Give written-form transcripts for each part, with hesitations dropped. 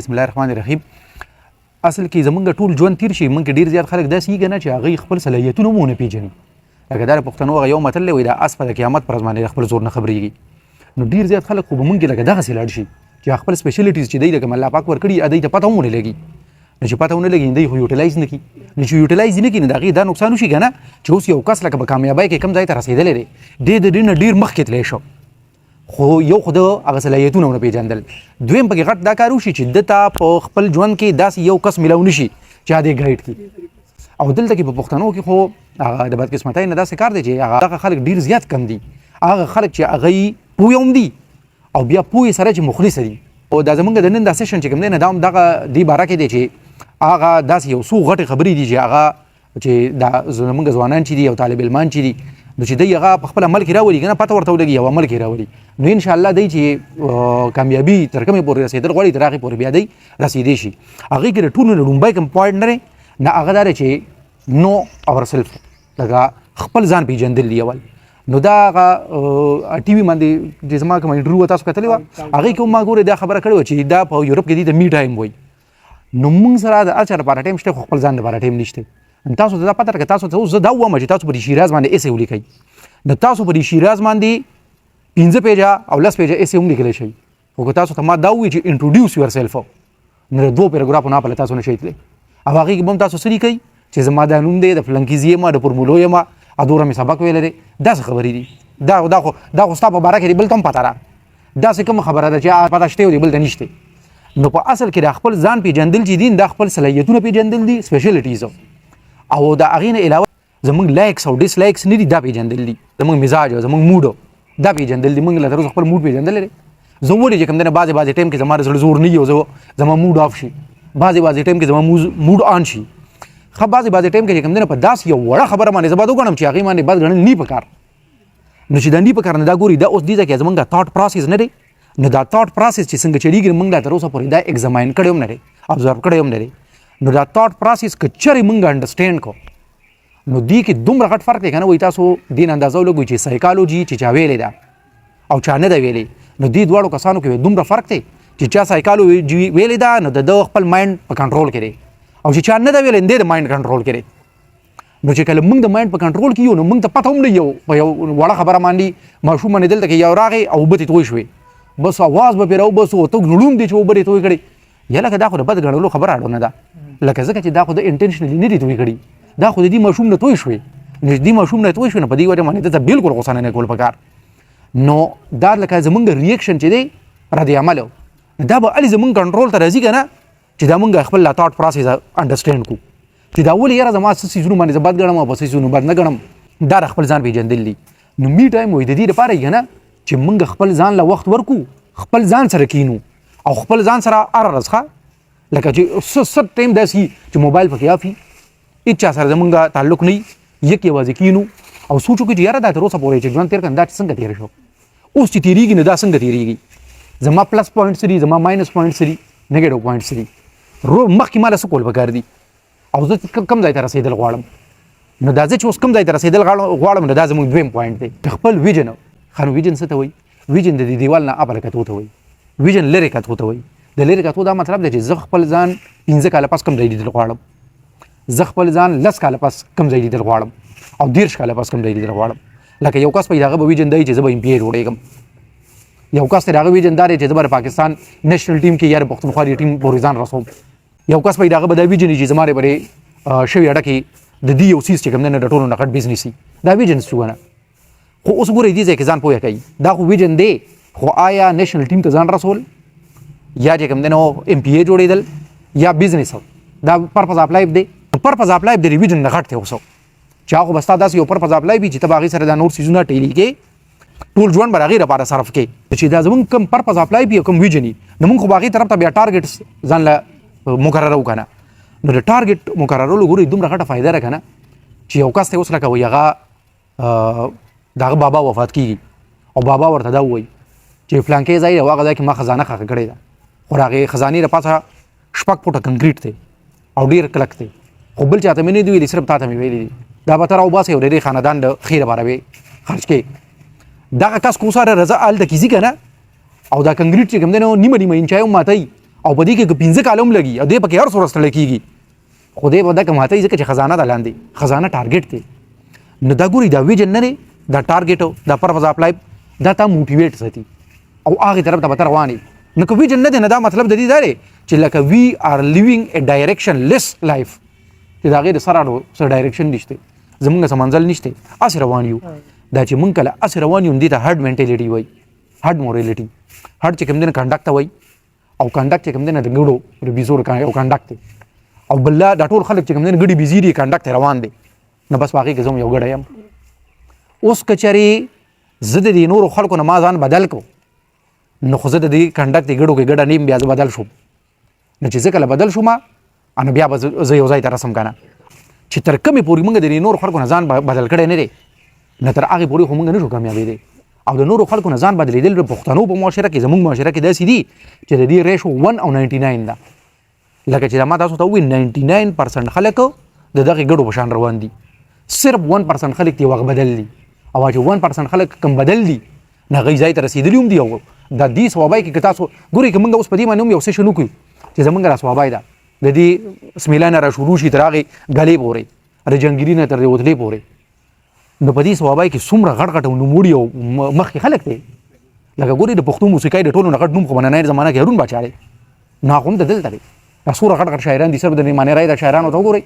بسم الله الرحمن الرحیم. اصل کې زمونږ ټول ژوند تیر شي، مونږ ډیر زیات خلک داسې کنه چې هغه خپل صلاحیتونه مو نه پیژني. لکه دا پښتنو هغه یو متل دی، دا اس په قیامت پر ځمانه خپل زور نه خبرېږي. نو ډیر زیات خلک خو به مونږ لکه دغه سلاړ شي چې خپل سپیشلیټیز چې دی لکه الله پاک ورکړي ادي ته پته ونه لګي. نو چې پته ونه لګي دی خو یوټیلایز نه کی. نو چې یوټیلایز نه کی نه دغه دا نقصان شي کنه چې اوس یو کس لکه په کامیابی کې کم ځای ته رسیدلې دی د دې ډیر مخکې تللی شو، خو یو خو د هغه صلاحیتونه ونه پیژندل. دویم پکې غټ دا کار وشي چې دته په خپل ژوند کې داسې یو کس میلاو نشي چې دې ګایډ کړي. او دلته کې په پښتنو کې خو هغه د بدقسمتۍ نه داسې کار دی چې هغه خلک ډیر زیات کم دي. هغه خلک چې هغه پوه هم دي او بیا پوه سره چې مخلص دي. او دا زمونږ د نن دا سیشن چې کوم دی نه دا هم دغه دی باره کې دی چې هغه داسې یو څو غټې خبرې دي چې هغه چې دا زمونږ ځوانان چې دي او طالب علمان چې دي نو چې دی هغه په خپل عمل کې راولي کنه پته ورته ولګي او عمل کې راولي. نو ان شاء الله دی چې کامیابی تر کومه پورې رسیدل غواړي تر هغه پورې بیا دی رسیدي شي. هغه کې ټول لومبای کوم پوینټ نه هغه دا چې نو اور سیلف لکه خپل ځان پیژندل دی اول. نو دا ټي وي باندې چې زما کوم انټرویو تاسو کتلی و هغه کې ما ګوره دا خبره کړې چې دا په یورپ کې د می ټایم وای. نو موږ سره د اچر لپاره ټایم شته خو خپل ځان لپاره ټایم نشته. تاسو ته دا پته راکړه تاسو ته زه دا وایم چې تاسو په شیراز باندې ایسه ولیکئ. د تاسو په شیراز باندې 15 پیجه او 10 پیجه ایسه هم لیکلی شي. خو تاسو ته ما دا وایي چې انټروډیوس یور سیلف نو دوه پیراګرافونه په تاسو نشئ تللی. او هغه کې هم تاسو سړي کوي چې زما دا نوم دی د فلانکیزي ما د فورمولو یم ادوره می سبق ویل لري. دا څه خبرې دي؟ دا خو ستا په باره کې بل ته هم پته را دا څه کومه خبره ده چې پته شته دی بل ته نشته. نو په اصل کې د خپل ځان پیژندل چې دین د خپل صلاحیتونه پیژندل دي سپیشلیټیز او د هغې نه علاوه زمونږ لایکس او ډس لایکس نه دي دا پیژندل دي. زمونږ مزاج او زمونږ موډ دا پیژندل دي. موږ له تر اوسه خپل موډ پیژندل لري. زه ولې چې کوم دی بعضې ټایم کې زما زړه زور نه وي او زما موډ آف شي، بعضې ټایم کې زما موډ آن شي. ښه بعضې ټایم کې چې کوم دی په داسې یو وړه خبره باندې زه باید وګڼم چې هغې باندې بد ګڼل نه پکار. نو چې دا نه پکار نه دا ګوري دا اوس دې ځای کې زمونږ دا تاټ پروسس نه دی. نو دا تاټ پروسس چې څنګه چلیږي موږ لا تر اوسه پورې دا ایگزاماین کړی هم نه دی، ابزرو کړی هم نه دی. نو دا تاټ پروسس که چېرې موږ انډرسټینډ کړو نو دې کې دومره غټ فرق دی که نه وایي تاسو دې نه اندازه ولګوئ چې سایکالوجي چې چا ویلې ده او چا نه ده ویلې. نو دې دواړو کسانو کې دومره فرق دی چې چا سایکالوجي ویلې ده نو د خپل مایند په کنټرول کې دی او چې چا نه ده ویلې د مایند کنټرول کې دی. نو چې کله موږ د مایند په کنټرول کې یو نو موږ ته پته هم نه یو په یو وړه خبره باندې ماشوم باندې دلته کې یو راغی او اوبه ترې توی شوې بس اواز به پرې راوباسو ته نړوم دی چې اوبه دې توی کړې. یا لکه دا خو د بد ګڼلو خبره اړو نه ده لکه ځکه چې دا خو د انټینشنلي نه دي توی کړي، دا خو د دې ماشوم نه توی شوې. نو دې ماشوم نه توی شوې نو په دې وجه باندې ته بالکل غوسه نه کول پکار. نو دا لکه زمونږ ریاکشن چې دی ردي عمل دا به الې زمونږ کنټرول ته راځي که نه چې دا مونږ خپل لا تاټ پروسس انډرسټینډ کړو چې دا ولې یاره زما څه څیزونه باندې زه بد ګڼم او په څه څیزونو بد نه ګڼم. دا د خپل ځان پیژندل دي. نو می ټایم وایي د دې لپاره یې که نه چې مونږ خپل ځان له وخت ورکو، خپل ځان سره کینو او خپل ځان سره هره ورځ لکه چې څه ټایم داسې چې موبایل پکې آف وي، هېچا سره زمونږ تعلق نه وي، یک یوازې کینو او سوچ وکړو چې یاره دا تر اوسه پورې چې ژوند تېر کړم دا څنګه تېر شو، اوس چې تېرېږي نو دا څنګه تېرېږي، زما پلس پوینټ څه دي، زما ماینس پوینټ څه دي، نیګیټیو پوینټ څه دي، مخکې ماله څه کول پکار دي او زه کوم ځای ته رسېدل غواړم. نو دا زه چې اوس کوم ځای ته رسېدل غواړم نو دا زموږ دویم پوینټ دی. خپل ویژن خانو ویژن څه ته وایي؟ ویژن د دې دیوال نه اپله کتو ته وایي، ویژن لرې کتو ته وایي. د لرې کتو دا مطلب دی چې زه خپل ځان 15 کاله پس کوم ځای لیدل غواړم، زه خپل ځان 10 کاله پس کوم ځای لیدل غواړم او 13 کاله پس کوم ځای لیدل غواړم. لکه یو کس په هغه به ویژن دی چې زه به امپیر جوړېږم، یو کس ته هغه ویژن دا دی چې زه به د پاکستان نېشنل ټیم کې یا د پښتونخوا د ټیم پورې ځان رسوم، یو کس په هغه به دا ویژن چې زما د شوي اډه کې د دې یو څیز چې کوم دی نه د ټولو نه غټ بزنس وي، دا ویژن څه ونه. خو اوس ګورئ دې ځای کې ځان پوهه کوي دا خو ویژن دی، خو آیا نېشنل ټیم ته ځان رسول یا چې کوم دی نو ایم پی اے جوړېدل یا بزنس دا پرپز آف لایف دی. پرپز آف لایف د ویژن نه غټ دی اوس چې هغه به ستا داسې یو پرپز آف لایف وي چې ته به هغې سره دا نور څیزونه ټیلي کې ټول ژوند به د هغې لپاره صرف کې. چې دا زمونږ کوم پرپز آف لایف وي او کوم ویژن وي نو مونږ خو به هغې طرف ته بیا ټارګېټس ځان له مقررو که نه. نو د ټارګېټ مقررولو ګورئ دومره غټه فایده ده که نه چې یو کس ته اوس لکه وایي هغه د هغه بابا وفات کېږي او بابا ورته دا ووایي چې فلانکې ځای دی او هغه ځای کې ما خزانه ښخه کړې ده، خو د هغې خزانې د پاسه 6 فوټه کنکریټ دی او ډېر کلک دی، خو بل چاته مې نه دي ویلي، صرف تا ته مې ویلي دي. دا به ته راوباسې او د دې خاندان د ښې لپاره به خرج کړې. دغه کس خو سره رضا هلته کیځي که نه او دا کنکریټ چې کوم دی نو نیمه انچای هم ماتوي او په دې کې 15 کالم لګي او دې پکې هر څو ورسره کیږي خو دې به دا کماته ځکه چې خزانه د لاندې خزانه ټارګټ دی نو دا ګوري دا ویژن نه دا ټارګټ دا پرپز اف لایف دا تا موټیویټ ساتي او هغه طرف ته به رواني نو که ویژن نه دی نه دا مطلب د دې دا دی چې لکه وی آر لیوینګ ا ډایرکشن لیس لایف چې دا غیر سره سره ډایرکشن نشته زمونږ سمنځل نشته اس روان یو دا چې مونږ کله اس روان یو دي ته هرډ منټالیټي وای هرډ مورالټي هرډ چې کوم دنه کنډکټ وای او کنډکټ چې کوم دنه د ګړو بيزور او کنډکټ او بل دا ټول خلک چې کوم دنه ګړي بيزيري کنډکټ روان دي نو بس واقعي کې زم یو ګړی يم اوس کچري زده دي نور خلکو نه ما ځان بدل کو نو خو زده دي کنډکټ ګړو کې ګړه نیم بیا بدل شو نو چې ځکه بدل شو ما انا بیا زه یو ځای ته رسم کنه چې تر کومه پوری موږ د نور خلکو نه ځان بدل کړي نه دي نه تر هغه پوری خو موږ نه شو کامیابې دي او د نور خلکو نه ځان بدلیدل د پښتنو په معاشره کې زموږ معاشره کې داسې دي چې د دې ریشو 1 او 99 ده لکه چې ما تاسو ته وی 99% خلک د دغه ګډو په شان روان دي صرف 1% خلک دی وغ بدل دي او چې 1% خلک کم بدل دي نه غي ځای ته رسیدلی هم دي او د دې ثوابای کې تاسو ګوري کوم اوس په دې باندې یو څه شنو کوي چې زمونږ را ثوابای ده د دې سمیلانه را شروع شي ترغه غلې پورې ر جنگیری نه تر وتلې پورې نو په دې ثوابای کې څومره غړ غټ نوموړي او مخکې خلک دي لکه ګوري د پښتو موسیقۍ د ټولو غټ نوم خو نه زمانہ کې هرون بچاله نه کوم د دلته دي رسول غټ غټ شاعران دي سر د معنی راي د شاعرانو ته ګوري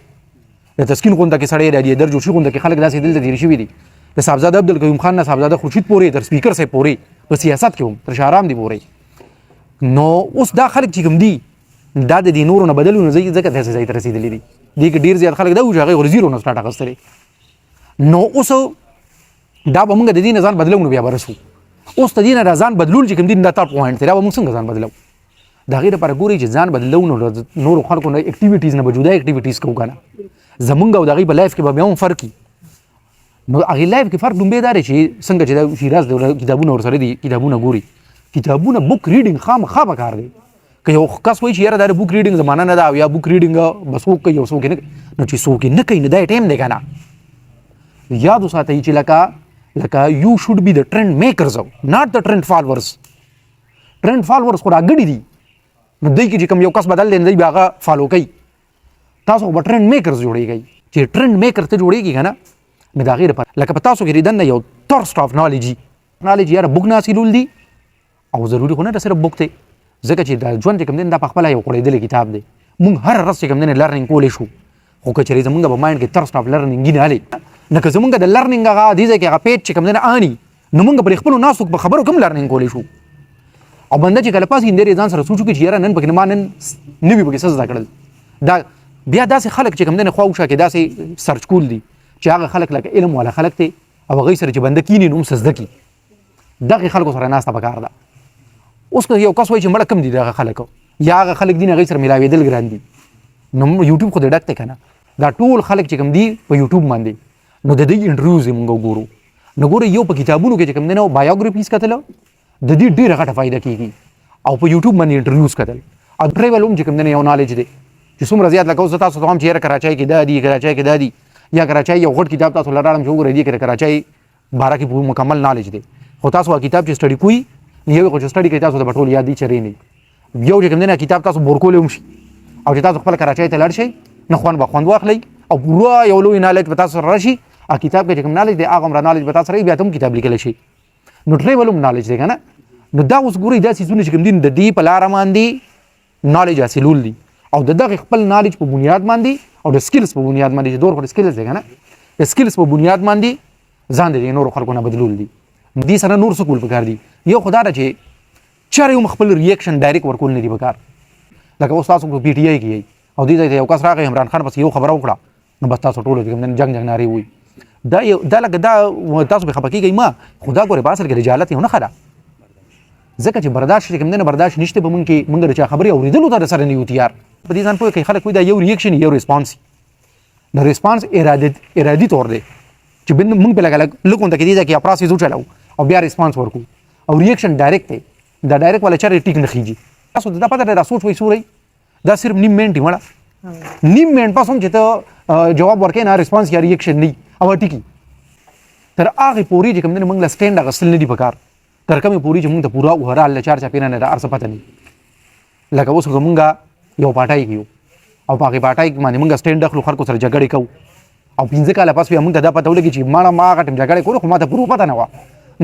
د تسکین غونډه کې سړی دی درجو شي غونډه کې خلک داسې دلته دي شي دي د صاحبزاده عبدالقیوم خان نه صاحبزاده خورشید پورې تر سپیکر سه پورې په سیاست کې هم تر شهرام دی پورې نو اوس دا خلک چې کوم دي دا د دینورو نه بدلونه ځکه داسې ځای ته رسیدلی دي دې کې ډیر زیات خلک دا و چې هغه زیرو نه سٹارټ اخیستلی نو اوس دا به موږ د دې نه ځان بدلو نو بیا برسو اوس د دې نه ځان بدلول چې کوم دي دا تر پوینټ دی دا به موږ څنګه ځان بدلو دا غیر پر ګوري چې ځان بدلو نو خلکو نه اکټیویټیز نه بجوده اکټیویټیز کوو کنه زمونږ او دغه په لایف کې به هم فرق نو هغه لایف کې فرق دومره دار چې څنګه چې د شیراز د کتابونو ورسره دي کتابونه ګوري کتابونه بوک ریډینګ خامخا کار دی که یو کس وایي چې یاره دا بوک ریډینګ زمانه نه ده او یا بوک ریډینګ بس وکړي یو څوک نه نو چې څوک نه کوي نه دا ټایم دی کنه یاد وساتئ چې لکه یو شوډ بی د ټرند میکرز ناٹ د ټرند فالوورز خو راګړي دي نو دوی کې چې کوم یو کس بدل دی دوی بیا هغه فالو کوي تاسو به ټرند میکرز جوړیږئ چې ټرند میکر ته جوړیږي کنه نو دا غیر پر لکه په تاسو کې ریدن یو ترست اف نالج یاره بوک نه حاصلول دي او ضروری خو نه صرف بوک ته ځکه چې د ژوند کوم دین دا په خپل یو قړېدل کتاب دی مونږ هر ورځ کوم دین لرنینګ کولې شو خو که چېرې زمونږ په مایند کې ترست اف لرنینګ نه علي نه که زمونږ د لرنینګ هغه دي چې هغه پیج کوم دین آني نو مونږ پر خپل ناسو په خبرو کوم لرنینګ کولې شو او بنده چې کله پاس هندري ځان سره سوچو کې چې یاره نن پکې ما نن نوی پکې څه زده کړل دا بیا داسې خلک چې کوم دین خواوشه کې داسې سرچ کول دي چې هغه خلک لکه علم والا خلک ته او هغه سره چې بنده کینی نو سزده کی دغه خلکو سره ناسته پکار ده اوس که یو کس وایي چې مړه کم دي دغه خلکو یا هغه خلک دي هغه سره ملاوېدل ګران دي نو یوټیوب خو دې ډک دی کنه دا ټول خلک چې کوم دي په یوټیوب باندې نو د دې انټرویوز موږ ګورو نو ګورو یو په کتابونو کې چې کوم دی نو بایوګرافیز کتل د دې ډیره غټه فائدہ کیږي او په یوټیوب باندې انټرویوز کتل او ټریول هم چې کوم دی یو نالج دی چې څومره زیات لکه اوس تاسو ته هم چې کراچۍ کې دا دی کراچۍ کې دا دی یا کراچۍ یو غټ کتاب تاسو لراړم چې وګورئ دی کراچۍ بارا کې مکمل نالج دی خو تاسو کتاب چې سټډي کوی یو کو چې سټډي کوي تاسو د ټول یاد دي چرې نه یو چې کوم دی کتاب تاسو بورکول هم شي او چې تاسو خپل کراچۍ ته لاړ شئ نه خوان واخلئ او پورا یو لوی نالج به تاسو راشي ا کتاب کې کوم نالج دی هغه مر نالج به تاسو بیا ته کتاب لیکل شي نو ټریول هم نالج دی کنه نو دا اوس ګورئ دا سيزونه چې کوم دین د دې په لار باندې نالج حاصلول دي او دغه خپل نالج په بنیاد باندې او د سکلز په بنیاد باندې چې دور خو سکلز دی کنه د سکلز په بنیاد باندې ځان دې نور خلکو نه بدلول دي دې سره نور سکول پکار دي یو خدای را چې چاره خپل ریاکشن ډایرکټ ورکول نه دي پکار لکه اوس تاسو په پی ټی آی کې او دې ځای ته یو کس راغی عمران خان بس یو خبره وکړه نو بس تاسو ټول کوم جنگ ناری وي دا لکه دا تاسو به خپکیږئ ما خدا ګوره باسر کې رجالت نه خره ځکه چې برداشت کوم نه برداشت نشته به مونږ کې مونږ چې خبرې اوریدلو ته سره نه یو تیار په دې ځان په کې خلک وي دا یو ریاکشن یو ریسپانس د ریسپانس ارادي تور دی چې بن مونږ په لګ لکه کې دي چې اپراس یې چلاو او بیا ریسپانس ورکو او ریاکشن ډایرکټ دی دا ډایرکټ ولا چر ټیک نه خيږي تاسو دا پته را سوچ وای سوري دا صرف نیم منټ وړه نیم منټ پاسوم چې ته جواب ورکې نه ریسپانس یا ریاکشن نه او ټیکی تر هغه پوری چې کوم نه مونږ لا سټینډ غسل نه دی پکار تر کومه پوری چې مونږ ته پورا وهره الله چار چا پیرانه دا ارڅ پته نه لکه اوس مونږ یو پاټای کیو او په هغې پاټای کې باندې مونږ سټینډ اخلو خلکو سره جګړې کوو او 15 کاله پس بیا مونږ ته دا پته ولګي چې ما هغه ټیم جګړې کولو خو ما ته پوره پته نه وه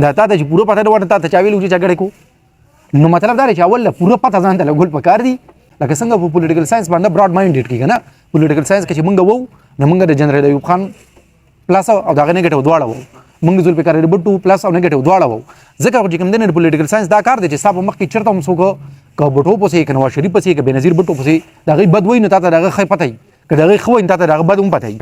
دا تا ته چې پوره پته نه وه تا ته چا ویلي چې جګړې کوو نو مطلب دا دی چې اول پوره پته ځان ته لګول پکار دي لکه څنګه په پولیټیکل ساينس باندې براډ مایندډ کېږي نه پولیټیکل ساينس کې چې مونږ وو نو مونږ د جنرال ایوب خان پلس او دغه نیګیټیو دواړه وو مونږ ذوالفقار علی بټو پلس او نیګیټیو دواړه وو ځکه چې کوم د پولیټیکل ساينس دا کار دی چې صاحب مخ کې چرته هم څوک که بټو پسې که نواز شریف پسې که بېنظیر بټو پسې د هغې بد وایي نو تا ته د هغه ښه پته وي که د هغې ښه وایي نو تا ته د هغه بد هم پته وي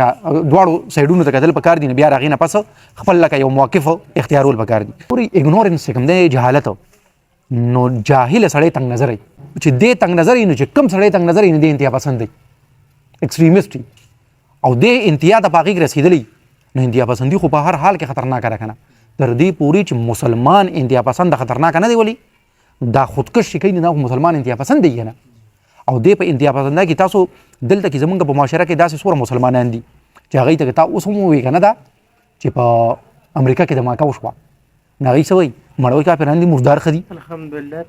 دواړو سایډونو ته کتل پکار دي نو بیا د هغې نه پس خپل لکه یو موقف اختیارول پکار دي پورې اګنورنس چې کوم دی جهالت نو جاهل سړی تنګ نظر وي چې دې تنګ نظر نو چې کوم سړی تنګ نظر نو دې انتها پسند دی ایکسټریمیسټ او دې انتها ته په هغې کې رسېدلی نو انتها پسندي خو په هر حال کې خطرناکه ده که نه تر دې پورې چې مسلمان انتها پسند خطرناکه نه دی ولي دا خودکش چې کوي نه دا مسلمان انتها پسند دی نه او دې په انتها پسنده کې تاسو دلته کې زمونږ په معاشره کې داسې څومره مسلمانان دي چې هغوی ته تا اوس هم ووایي که نه ده چې په امریکا کې د ماکو شوه نو هغوی څه وایي مړوي کافران دي مردار ښه دي الحمدلله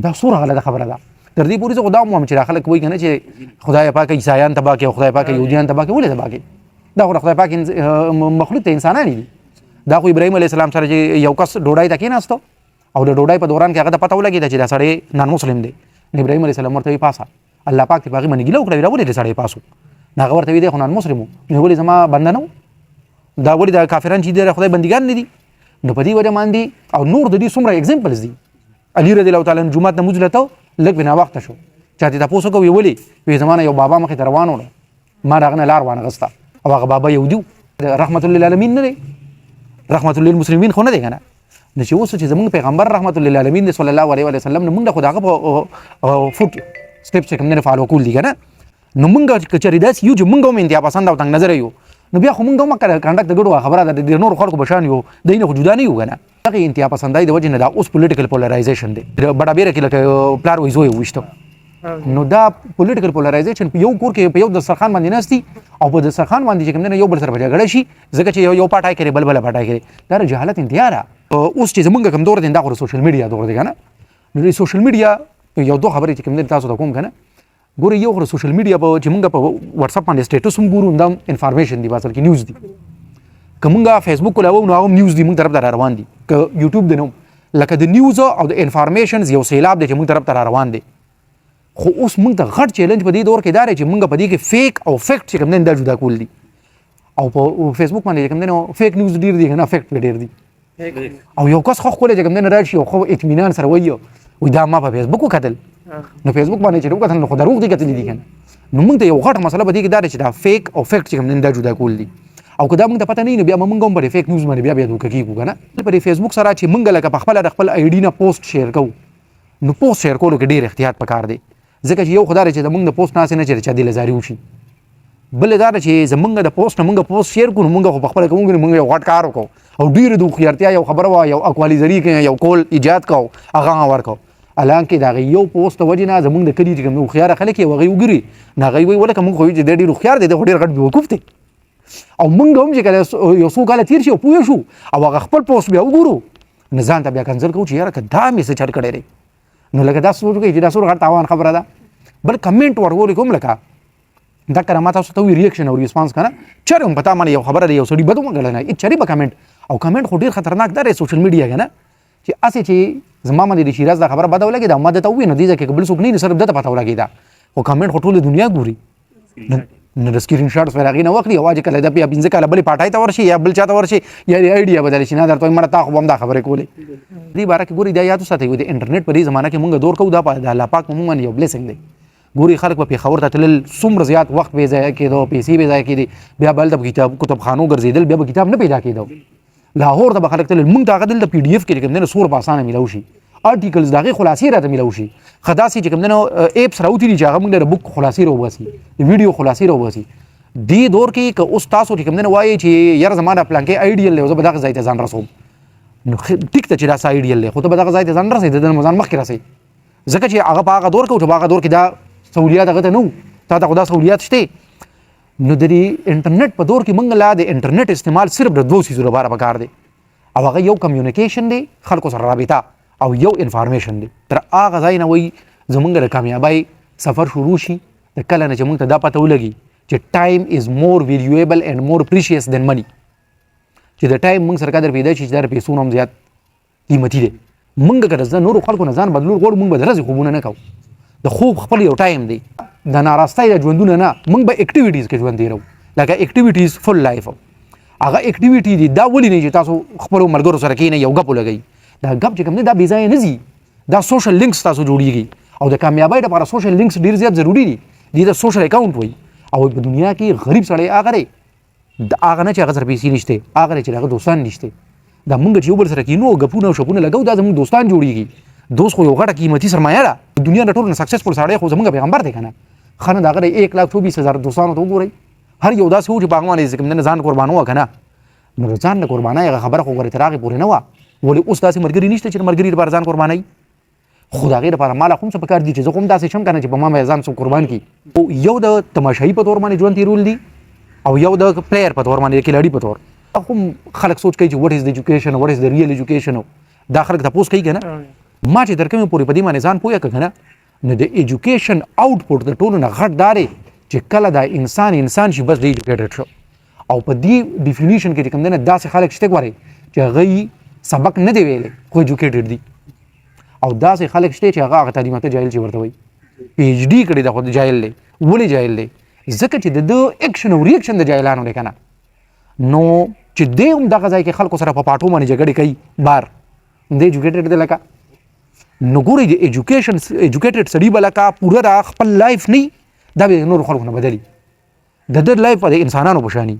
دا څومره غلطه خبره ده تر دې پورې زه خو دا هم وایم چې دا خلک وایي که نه چې خدای پاک عیسایان تباه کړي او خدای پاک یهودیان تباه کړي ولې تباه کړي دا خو د خدای پاک مخلوق ته انسانان دي دا خو ابراهیم علیه السلام سره چې یو کس ډوډۍ ته کېناستو او د ډوډۍ په دوران کې هغه ته پته ولګېده چې دا سړی نان مسلم دی نو ابراهیم علیه السلام ورته وایي پاسه الله پاک ته په هغې باندې ګیله وکړه دا ولې دې سړی پاسو نو هغه ورته وایي دی خو نان مسلم و نو ولې زما بنده نه و دا ولې دا کافران چې دي د خدای بندګان نه دي نو په دې وجه باندې او نور د دې څومره اگزامپلز دي علي رضی الله تعالی عنه جومات نه لمونځ لته لږ بې ناوخته شو چا ته تپوس وکړو ویې ولې وایي زما نه یو بابا مخې ته روان وله ما د هغه نه لار وانغسته او هغه بابا یهودي و رحمت للعالمین نه دی رحمت للمسلمین خو نه دی که نه نو چې اوس چې زمونږ پیغمبر رحمت للعالمین دی صلی الله علیه وسلم نو موږ د خو د هغه په فوټ سټیپ چې کوم دی فالو کول دي که نه نو موږ که چېرې داسې یو چې موږ هم انتها پسند او تنګ نظره یو نو بیا خو موږ هم کنډک د ګډو خبره ده د نورو خلکو په شان یو دی نه خو جدا نه یو که نه دغې انتها پسندۍ د وجې نه دا اوس پولیټیکل پولرایزیشن دی بډابیره کې لکه پلار وایي زوی وویشته نو دا پولیټیکل پولرایزیشن په یو کور کې په یو دسترخوان باندې ناستي او په دسترخوان باندې چې کوم دی یو بل سره په جګړه شي ځکه چې یو پاټای کوي بل بله پاټای کوي دا د جهالت انتها ده اوس چې زمونږ کوم دور دی دا خو د سوشل میډیا دور دی که نه نو د سوشل میډیا یو دوه خبرې چې کوم دی تاسو ته کوم که نه ګورئ یو خو د سوشل میډیا په چې مونږ په واتساپ باندې سټیټس هم ګورو دا انفارمیشن دی په اصل کې نیوز دی که مونږ فیسبوک کولاوو نو هغه هم نیوز دی مونږ طرف ته را روان دي که یوټیوب دی نو لکه د نیوز او د انفارمیشنز یو سیلاب دی چې مونږ طرف ته را روان دی خو اوس مونږ ته غټ چیلنج په دې دور کې دا دی چې مونږ په دې کې فیک او فیکټ چې کوم دی دا جدا کول دي او په فیسبوک باندې چې کوم دی نو فیک نیوز ډېر دي که نه فیکټ ډېر دي او یو کس خو ښکلی چې کوم دی نه راشي او خو اطمینان سره وایي وایي دا ما په فیسبوک وکتل نو فیسبوک باندې چې وکتل نو خو دروغ دي کتلي دي که نه نو موږ ته یو غټه مسله په دې کې دا دی چې دا فیک او فیکټ چې کوم دی دا جدا کول دي او که دا موږ ته پته نه وي نو بیا موږ هم په فیک نیوز باندې بیا دوکه کېږو که نه په فیسبوک سره چې موږ لکه په خپله د خپل آی ډي نه پوسټ شیر کوو نو پوسټ شیر کولو کې ډېر احتیاط پکار دی ځکه چې یو خو دا دی چې زموږ د پوسټ ناسې نه چې چا دلزاري وشي بل دا ده چې زموږ د پوسټ نه موږ پوسټ شیر کړو نو موږ خو پخپله کوو موږ یو غټ کار وکړو او ډېرې د هوښیارتیا یو خبره وه یو اکوالیزري کې یو کول ایجاد کوو هغه ورکړو حالانکې د هغې یو پوسټ د وجې نه زموږ د کلي چې کوم هوښیاره خلک یې هغوی وګوري نو هغوی وایي ولکه موږ خو چې دی ډېر هوښیار دی دی خو ډېر غټ بېوقوف دی او موږ هم چې کله یو څو کاله تېر شي او پوه شو او هغه خپل پوسټ بیا وګورو نو ځان ته بیا کنځل کوو چې یاره که دا مې څه چل کړی دی نو لکه دا سوچ کوي چې دا څومره غټ تاوان خبره ده بل کمنټ ورغوري کوم لکه دا کله ما تاسو ته وی ریاکشن او ریسپانس کنه چېرې هم پتا باندې یو خبره دی یو سړي بد وګڼلی نه چېرې به کمنټ او کمنټ خو ډېر خطرناک دی سوشل میډیا کې نه چې هسې چې زما باندې د شیراز دا خبره بده ولګېده ما درته ووایي نو دې ځای کې که بل څوک نه وي نو صرف ده ته پته ولګېده خو کمنټ خو ټوله دنیا ګوري نو د سکرین شاټس به هغې نه واخلي او چې کله د بیا 15 کاله بلې پاټای ته ورشي یا بل چا ته ورشي یا د آیډیا بدل شي نه درته وایي مړه تا خو به هم دا خبرې کولې دې باره کې ګوري دا یاد وساتئ د انټرنیټ په دې زمانه کې مونږ دور کوو دا د الله پاک په مونږ باندې یو بلیسنګ دی ګوري خلک به پېښور ته تلل څومره زیات وخت بې ضایع کېدو پیسې بې ضایع کېدې بیا به هلته په کتابخانو ګرځېدل بیا به کتاب نه پیدا کېدو لاهور ته به خلک تلل مونږ ته هغه دلته پي ډي اف کې چې کوم دی نو سور به اسانه میلاو شي آرټیکلز د هغې خلاصې راته میلاو شي ښه داسې چې کوم دی نو ایپس راوتي دي چې هغه موږ له بک خلاصې راوباسي د ویډیو خلاصې راوباسي دې دور کې که اوس تاسو چې کوم دی نو وایي چې یاره زما دا پلانکې آیډیل دی او زه به دغه ځای ته ځان رسوم نو ټیک ته چې دا څه آیډیل دی خو ته به دغه ځای ته ځان رسوي د ده نه ځان مخکې رسوي ځکه چې هغه په هغه دور کې و چې په هغه دور کې دا سهولیات هغه ته نه وو تا ته خو دا سهولیات شته نو د دې انټرنیټ په دور کې موږ لا د انټرنیټ استعمال صرف د دوو څیزو لپاره پکار دی او هغه یو کمیونیکیشن دی خلکو سره رابطه او یو انفارمیشن دی تر هغه ځای نه وایي زمونږ د کامیابۍ سفر شروع شي د کله نه چې موږ ته دا پته ولګي چې ټایم از مور ویلیویبل اینڈ مور پریشیس دین منی، چې د ټایم موږ سره قدر پیدا شي چې دا د پیسو نه هم زیات قیمتي دی. موږ که د نورو خلکو نه ځان بدلول غواړو، موږ به د ورځې خوبونه نه کوو. د خوب خپل یو ټایم دی، د ناراستۍ د ژوندونه نه، موږ به اکټیویټیز کې ژوند تېروو، لکه اکټیویټیز فل لایف. هغه اکټیویټي دي دا ولې نه چې تاسو خپلو ملګرو سره کښېنئ یو ګپ ولګئ. دا ګپ چې کوم دی دا بې ځایه نه ځي، دا سوشل لینکس تاسو جوړېږي، او د کامیابۍ لپاره سوشل لینکس ډېر زیات ضروري دي. دې ته سوشل اکاونټ وایي. او په دنیا کې غریب سړی هغه دی، هغه نه چې هغه سره پیسې نشته، هغه دی چې هغه دوستان نشته. دا موږ چې یو بل سره کښېنو او ګپونه او شپونه لګو، دا زموږ دوستان جوړېږي. دوست خو یو غټه قیمتي سرمایه ده. دنیا د ټولو نه سکسسفل سړی خو زموږ پیغمبر دی که نه. ښه نو د هغه د 1,24,000 دوستانو ته وګورئ، هر یو داسې و چې په هغه باندې کوم دی ځان قربانوه که نه. نو د ځان نه قربانۍ هغه خبره خو ګورې تر هغې پورې نه وه. ولې اوس داسې ملګري نشته چې د ملګري لپاره ځان قربانوي. خو د هغې لپاره ماله خو هم څه پکار دي چې زه خو هم داسې شم که نه چې په ما به ځان څوک قربان کړي. یو د تماشایي په طور باندې ژوند تېرول دي، او یو د پلیر په طور باندې د کلاړي په طور. خو خلک سوچ کوي چې وټ از د ایجوکیشن، وټ از د ریل ایجوکیشن. دا خلک تپوس کوي که نه. ما چې تر کومې پورې په دې باندې ځان پوهه کړه که نه، نو د ایجوکیشن آوټپوټ د ټولو نه غټ دا دی چې کله دا انسان شي بس د ایجوکیټډ شو. او په دې ډیفینیشن کې چې کوم دی نه داسې خلک شته ګورئ چې هغوی سبق نه دی ویلی خو ایجوکیټډ دي، او داسې خلک شته چې هغه تعلیم یافته جاهل چې ورته وایي پی ایچ ډي کړی ده خو جاهل دی. ولې جاهل دی؟ ځکه چې د ده اکشن او ریاکشن د جاهلانو دی که نه. نو چې دی هم دغه ځای کې خلکو سره په پاټو باندې جګړې کوي بار، دی ایجوکیټډ دی لکه. نو ګورئ د ایجوکیټډ سړي به لکه پوره د خپل لایف نه دا به نورو خلکو نه بدلي، د ده لایف به د انسانانو په شاني.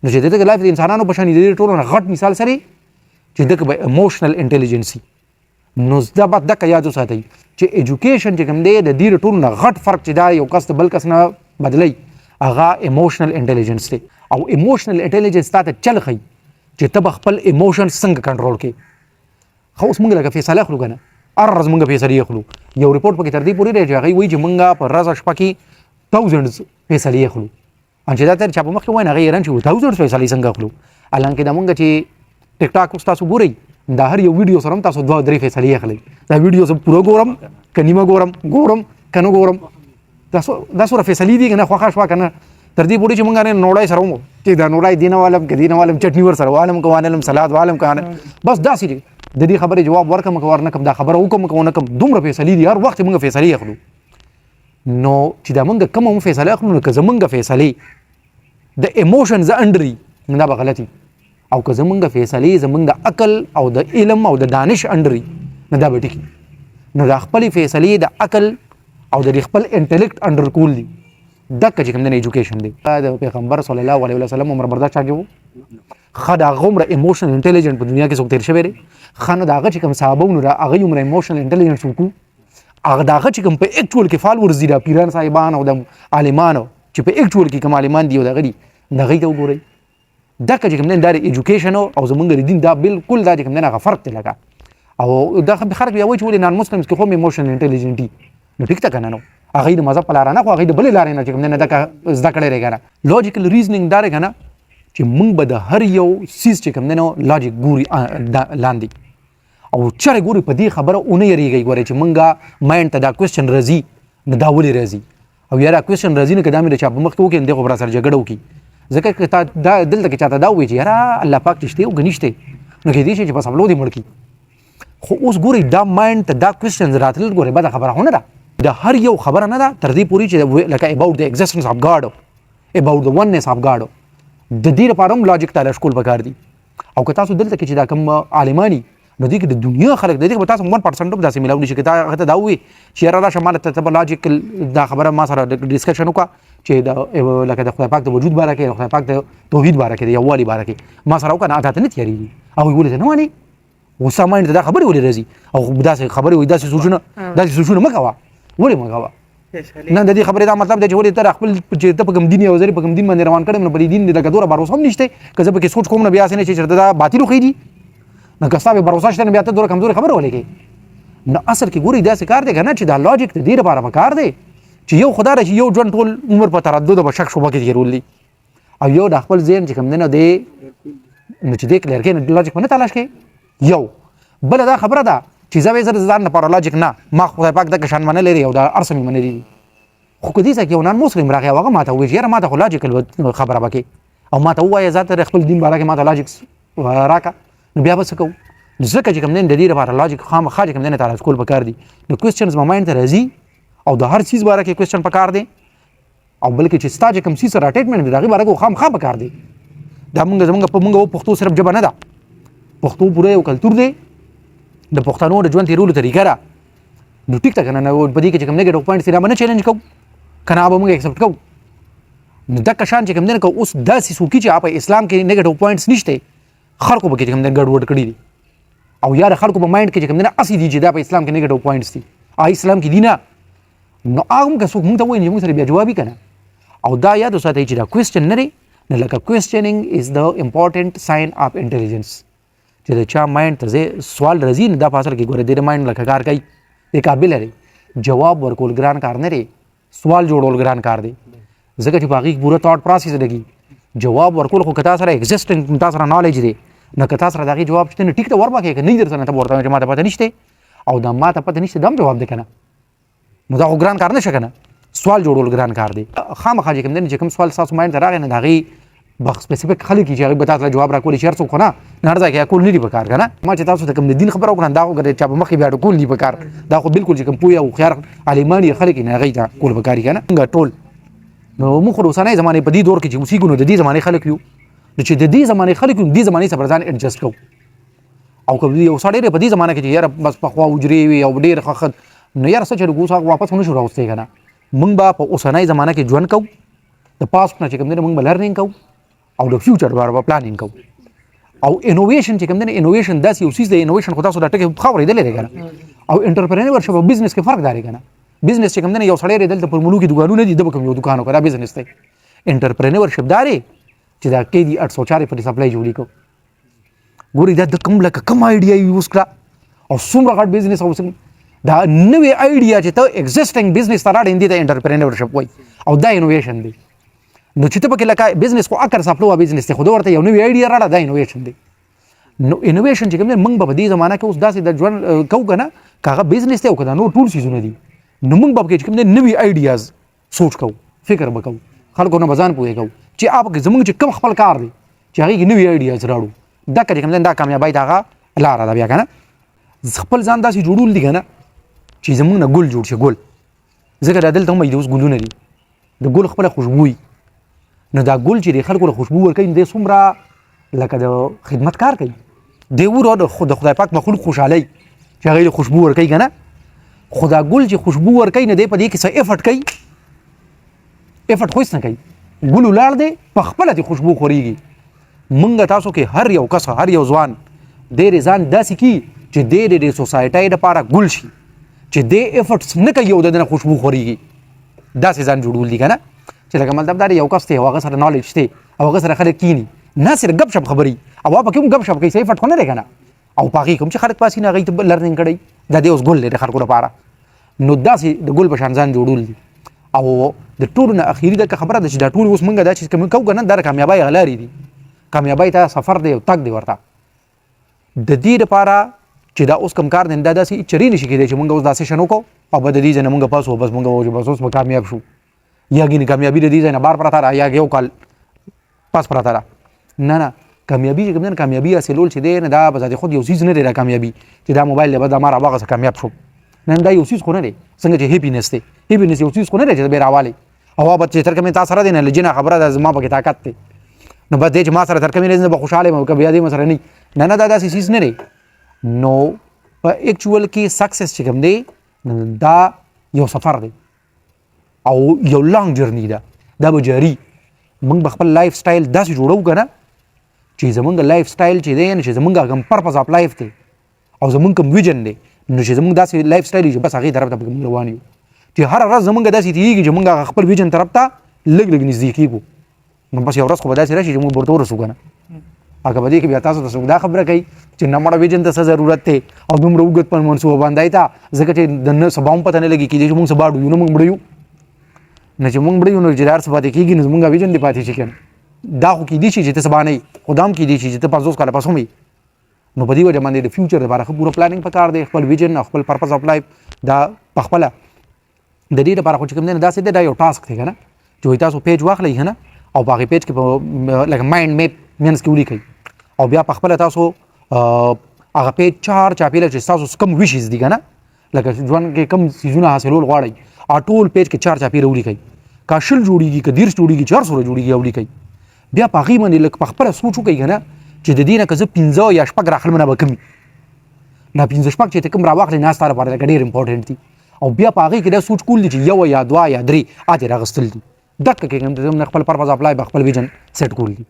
نو چې د ده لایف د انسانانو په شاني، د دې ټولو نه غټ مثال سره چې دغه به ایموشنل انټیلیجنسي. نو دا به دغه یاد وساتئ چې ایجوکیشن چې کوم دی د دې ټولو نه غټ فرق چې دا یو کس د بل کس نه بدلی، هغه ایموشنل انټیلیجنس دی. او ایموشنل انټیلیجنس تا ته چل ښیي چې ته به خپل ایموشنز څنګه کنټرول کړې. خو اوس موږ لکه فیصله اخلو که نه، هر ورځ موږ فیصلې اخلو. یو رپورټ پکې تر دې پورې دی چې هغوی وایي چې موږ په ورځ شپه کې 1000 فیصلې اخلو. ان چې دا تر چا په مخکې وایي هغه حیران چې 1000 فیصلې څنګه اخلو. حالانکې دا موږ چې ټیک ټاک اوس تاسو ګورئ، دا هر یو ویډیو سره هم تاسو 2-3 فیصلې اخلئ. دا ویډیو زه پوره ګورم که نیمه ګورم که نه ګورم، دا څومره فیصلې دي که نه. خوښه شوه که نه، تر دې پورې چې موږ نوړی سره ومو چې دا نوړی دې نه والم که دې نه والم، چټني ور سره والم که وانلم، سلاد والم که نه، بس داسې دي. د دې خبرې جواب ورکړم که ورنکړم، دا خبره وکړم که ونه کړم، دومره فیصلې دي. هر وخت موږ فیصلې اخلو. نو چې دا موږ کومه هم فیصله اخلو، نو که زموږ فیصلې د ایموشنز انډر وي نو دا به غلطي، او که زموږ فیصلې زموږ د عقل او د علم او د دانش انډر وي نو دا به ټیک. نو دا خپلې فیصلې د عقل او د خپل انټلیکټ انډر کول دي. دغه چې کوم دی ایجوکیشن دی. د پیغمبر صلی الله علیه وسلم عمر برداشت چا کې و، ښه د هغه عمره ایموشنل انټیلیجنټ په دنیا کې څوک تېر شوی دی. ښه نو د هغه چې کوم صحابه وو نو د هغوی عمره ایموشنل انټیلیجنټ څوک وو، هغه د هغه چې کوم په ایکچوال کې فالورز دي، د پیران صاحبان او د عالمانو چې په ایکچوال کې کوم عالمان دي او دغه دي، هغوی ته وګورئ. دغه چې کوم دی دا د ایجوکیشن او زموږ د دین دا بالکل دا چې کوم دی هغه فرق دی لکه. او دا خلک بیا وایي چې ولې نان مسلمز کې خو هم ایموشنل انټیلیجنټ دي. نو ټیک ته که نه، نو هغوی د مذهب په لاره نه، خو هغوی د بلې لارې نه چې کوم دی دغه زده کړی دی که نه. لاجیکل ریزنینګ دا دی که نه چې موږ به د هر یو سیز چې کوم دی نو لاجیک ګوري لاندې، او چېرې ګوري په دې خبره ونه یېرېږئ. ګورئ چې موږ ماینډ ته دا کوېسچن راځي نو دا ولې راځي، او یا دا کوېسچن راځي نو که دا مې د چا په مخ کې وکړي نو دی خو به راسره جګړه وکړي. ځکه که تا دلته کې چاته دا ووایي چې یاره الله پاک چې شته او که نشته، نو کېدای شي چې بس حملو دې مړ کړي. خو اوس ګورئ دا ماینډ ته دا کوېسچنز راتلل، ګورئ بده خبره خو نه ده. د هر یو خبره نه ده تر دې پورې چې لکه اباؤټ د ایگزسټنس اف ګاډ، اباؤټ د وننس اف ګاډ، د دې لپاره هم لاجیک ته لشکول پکار دي. او که تاسو دلته کې چې دا کوم عالمانی نو دې کې د دنیا خلک د دې به تاسو 1% هم داسې میلاو نشي که هغه ته دا ووایي چې یاره راشه ما ته لاجیکل دا خبره ما سره ډسکشن وکړه چې لکه د خدای پاک د وجود باره کې، د خدای پاک د توحید باره کې، د یووالي باره کې ما سره وکړه، نه ته نه تیارېږي. هغوی ولې ته نه واني غصه ماینډ ته دا خبرې ولې راځي، او داسې خبرې وایي داسې سوچونه مه کوه. ولې مه کوه؟ نه د دې خبرې دا مطلب دی چې ولې ته خپل چې ته په کوم دین یو ځای په کوم دین باندې روان کړی نو په دې دین دې لکه دومره باروسه هم نشته، که زه پکې سوچ کوم نو بیا هسې نه چې چېرته دا باطل وښیي. نو که ستا پې باروسه شته نو بیا ته دومره کمزورې خبره ولې کوې؟ نو اصل کې ګورئ داسې کار دی که نه چې دا لاجیک د دې لپاره پکار دی چې یو خو دا دی چې یو ژوند ټول عمر په تردد او په شک شبه کې تېرول دي، او یو د خپل ذهن چې کوم دی نو دی نو چې دی کلیر کوي نو لاجیک به نه تلاش کوي. یو بله دا خبره ده چې زه ځان لپاره لاجیک نه ما خدای پاک دغه شان منلی دی او دا هر څه مې منلي دي خو که دې ځای کې یو نان مسلم راغی او هغه ما ته ووایي چې یاره ما ته خو لاجیکل خبره به کې او ما ته ووایه ذاته خپل دین باره کې ما ته لاجیک راکړه نو بیا به څه کوو ځکه چې کوم دی د دې لپاره لاجیک خامخا چې کوم دی نه تراز کول پکار دي نو کوېسچنز به مایند ته راځي او د هر څیز باره کې کوېسچن پکار دی او بلکې چې ستا چې کوم څیز سره اټیچمنټ دی د هغې باره کې خامخا پکار دی دا موږ پښتو صرف ژبه نه ده پښتو پوره یو کلتور دی د پښتنو د ژوند تېرولو طریقه ده نو ټیک ده که نه په دې کې چې کوم نیګیټیو پوینټس دي دا به نه چیلنج کوو که نه به موږ اکسپټ کوو نو دغه شان چې کوم دی نه که اوس داسې څوک چې په اسلام کې نیګیټیو پوینټس نشته خلکو به کې چې کوم دی ګډوډ کړي دي او یا د خلکو په مایند کې چې کوم دی نه هسې دي چې دا په اسلام کې نیګیټیو پوینټس دي اسلام کې دي نه نو هغه هم که څوک موږ ته وایي چې موږ سره بیا جواب وي که نه او دا یاد وساتئ چې دا کوېسچن نه دی نو لکه کوېسچنینګ از د امپورټنټ ساین اف انټیلیجنس چې د چا مایند ته سوال راځي نو دا په اصل کې ګوره د مایند لکه کار کوي د قابل دی جواب ورکول ګران کار نه دی سوال جوړول ګران کار دی ځکه چې په هغې پوره تاټ پروسس لګي جواب ورکول خو که تا سره ایگزسټنټ تا سره نالج دی نو که تا سره د هغې جواب شته نو ټیک ته وربکې که نه در سره ته به ورته وایې چې ما ته پته نشته او دا ما ته پته نشته دا هم جواب دی که نه نو دا خو ګران کار نه شه که نه سوال جوړول ګران کار دی خامخا چې کوم دی چې کوم سوال ستاسو مایند ته راغی نه د هغې به سپیسیفیک خلک چې هغوی به تاسو ته جواب راکولی چې هر څوک خو نه هر ځای کې کول نه دي په کار که نه ما چې تاسو ته کوم د دین خبره وکړم دا خو که چا په مخکې بیا کول دي په کار دا خو بلکل چې کوم پوه او هوښیار عالمان یې خلک یې نه هغوی ته کول په کار که نه موږ ټول نو موږ خو د اوسنۍ زمانې په دې دور کې چې اوسېږو نو د دې زمانې خلک یو نو چې د دې زمانې خلک یو دې زمانې سره ځان ایډجسټ کوو او که یو سړی دی په دې زمانه کې چې یاره بس پخوا حجرې وي او ډېر ښه نو یاره څه چې اوس هغه واپس ونه شو راوستی که نه موږ به په اوسنۍ زمانه کې ژوند کوو د پاسټ نه چې کوم دی موږ به لرنینګ کوو او د فیوچر باره به پلانینګ کوو او انوویشن چې کوم دی انوویشن داسې یو څیز دی انوویشن خو تاسو دا ټکي ښه اورېدلی دی که نه او انټرپرینرشپ او بزنس کې فرق دی که نه بزنس چې کوم دی یو سړی دی دلته پر ملوکي دوکانونه دي د به کوم یو دوکان وکړه دا بزنس دی انټرپرینرشپ دا دی چې دا کې دي 804 پر سپلای جوړي کو ګوري دا د کوم لکه کوم آیډیا یوز کړه او څومره غټ بزنس او دا نوې آیډیا چې ته ایگزسټینګ بزنس ته راړې دي ته انټرپرینرشپ وایي او دا انوویشن دی نو چې ته پکې لکه بزنس خو اکر سپلو بزنس دی خو ورته یو نوې آیډیا راړه دا انوویشن دی نو انوویشن چې کوم دی موږ په دې زمانه کې اوس داسې د ژوند کوو که نه که هغه بزنس دی او که دا نور ټول څیزونه دي نو موږ به پکې چې کوم دی نوې آیډیاز سوچ کوو فکر به کوو خلکو نه به ځان پوهېږو چې زموږ چې کوم خپل کار دی چې هغې کې نوې آیډیاز راړو دا که چې کوم دی دا کامیابۍ د هغه لاره ده بیا که نه خپل ځان داسې جوړول دي که نه چې زموږ نه ګل جوړ شي ګل ځکه دا دلته هم اوس ګلونه دي د ګل خپله خوشبو وي نو دا ګل چې د خلکو له خوشبو ورکوي نو دی څومره لکه د خدمت کار کوي دی ورو د خدای پاک مخلوق خوشحالۍ چې هغې له خوشبو ورکوي که نه خو دا ګل چې خوشبو ورکوي نو دی په دې کې څه ایفرټ کوي ایفرټ خو هېڅ نه کوي ګل ولاړ دی په خپله دې خوشبو خورېږي موږ تاسو کې هر یو کس هر یو ځوان دی ځان داسې کي چې دی د سوسایټۍ دپاره ګل شي چې دی ایفرټس نه کوي او د نه خوشبو خورېږي داسې ځان جوړول دي که نه چې لکه مطلب دا دی یو کس دی او هغه سره نالج دی او هغه سره خلک کیني نه صرف ګپ شپ خبرې او هغه پکې هم ګپ شپ کوي صحیح فټ خو نه دی که نه او په هغې کوم چې خلک پاسي نه هغوی ته لرنینګ کړی دا دی اوس ګل دی د خلکو لپاره نو داسې د ګل په شان ځان جوړول دي او د ټولو نه اخري دغه خبره ده چې دا ټول اوس موږ دا چې کوم کوو که نه دا د کامیابۍ هغه لارې دي کامیابۍ ته سفر دی او تګ دی ورته د دې لپاره چې دا اوس کوم کار دی دا داسې چرې نشي کېدی چې موږ اوس دا سیشن وکړو او به د دې ځای نه موږ پاس بس موږ وایو بس اوس به کامیاب شو یا ګینې کامیابي د دې ځای نه بار پرته ده یا یو کال پاس پرته ده نه کامیابي چې کوم دی کامیابي حاصلول چې دی نه دا به ذاتي خود یو څیز نه دی دا کامیابي چې دا موبایل دی بس دا ما راواغسه کامیاب شو نه دا یو څیز خو نه دی څنګه چې هیپینس دی هیپینس یو څیز خو نه دی چې بې راوالی او هغه به چې تر کومې تا سره دی نه لجنه خبره ده زما پکې طاقت دی نو بس دی چې ما سره تر کومې ورځې به خوشحاله یم او که بیا دی مسره نه نه دا داسې څیز نه دی نو په ایکچوال کې سکسس چې کوم دی دا یو سفر دی او یو لانګ جرني ده دا به جاري موږ به خپل لایف سټایل داسې جوړو که نه چې زمونږ لایف سټایل چې دی یعنې چې زمونږ کوم پرپز اف لایف دی او زمونږ کوم ویژن دی نو چې زمونږ داسې لایف سټایل چې بس هغې طرف ته پکې موږ روان یو چې هره ورځ زمونږ داسې تېرېږي چې موږ خپل ویژن طرف ته لږ لږ نږدې کېږو نو بس یو ورځ خو به داسې راشي چې موږ ورته ورسو که نه هغه په دې کې بیا تاسو ته څوک دا خبره کوي چې نه مړه ویژن ته څه ضرورت دی او دومره اوږد په منصوبه باندې ته ځکه چې د نه سبا هم پته نه لګي کېدای چې موږ سبا ډویو نه موږ مړه یو نه چې موږ مړه یو نو چې هر څه پاتې کېږي نو زموږ ویژن دې پاتې شي که نه دا خو کېدای شي چې ته سبا نه یې خو دا هم کېدای شي چې ته 50 کاله پس هم یې نو په دې وجه باندې د فیوچر لپاره ښه پوره پلانینګ پکار دی خپل ویژن او خپل پرپز اف لایف دا په خپله د دې لپاره خو چې کوم دی نه داسې دی دا یو ټاسک دی که نه چې وایي تاسو پیج واخلئ که نه او په هغې پیج کې په لکه مایند میپ منځ کې ولیکئ او بیا په خپله تاسو هغه پیج چار چاپېره چې ستاسو کوم ویشز دي که نه لکه ژوند کې کوم څیزونه حاصلول غواړئ ټول پیج کې چار چاپېره ولیکئ که 20 جوړېږي که 30 جوړېږي چې هر څومره جوړېږي او لیکئ بیا په هغې باندې لږ په خپله سوچ وکئ که نه چې د دې نه که زه 15 یا 6 راخلم نه به کوم دا 15 شپږ چې ته کوم راواخلې نه ستا لپاره لکه ډېر امپورټنټ دي او بیا په هغې کې دا سوچ کول دي چې یو یا 2 یا 3 اتې راغستل دي دقه کې هم خپل پرپز اف لایف خپل ویژن سیټ کول دي